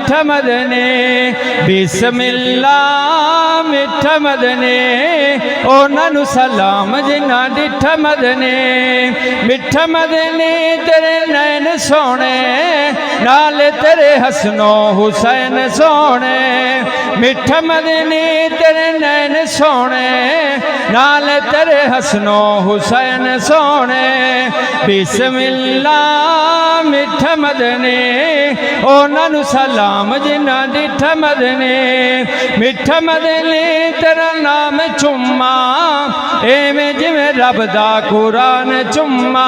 डिठा मदने बिस्मिल्ला मिठा मदने उन्होंने सलाम जिन्ना डिठा मदने मिठा मदने तेरे नैन सोने नाल तेरे हसनो हुसैन सोने मिठा मदने तेरे नैन सोने नाल तेरे हसनो हुसैन सोने बिस्मिल्ला मिठा मदने उन्होंने सलाम जिन्ना डिठा मदने मिठा मदने तेरा नाम चुम्मा एवें जिवें रब दा कुरान चुम्मा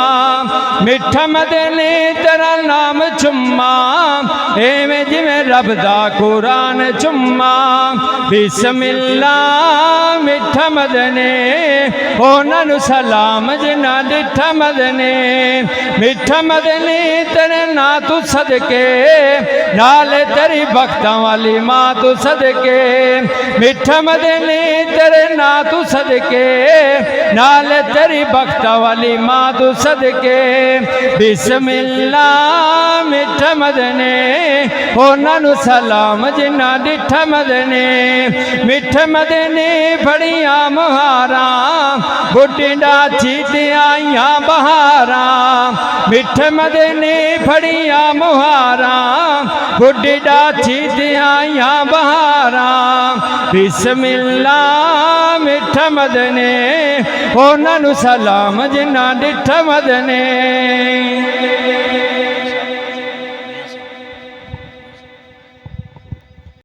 मिठा मदने तेरा नाम चुम्मा एवें जिवें रब दा कुरान चुम्मा बिस्मिल्ला मिठा मदने उन्होंने सलाम जिन्ना डिठा मदने मिठा मदने तेरे ना तू सदके नाल तेरी बख्तां वाली मां तू सदके मिठा मदने तेरे ना तू सदके नाल तेरी बख्तां वाली मां तू सदके बिस्मिल्ला मिठा मदने उन्होंने सलाम जिन्ना डिठा मदने मिठा मदने बड़िया मुहारा बुटिंडा चीतियां आईयां बहारा मिठे मदने फड़िया मुहारा बुटिंडा चीतियां आईयां बहारा बिस्मिल्ला मिठा मदने उन्होंने सलाम जिन्ना डिठा मदने।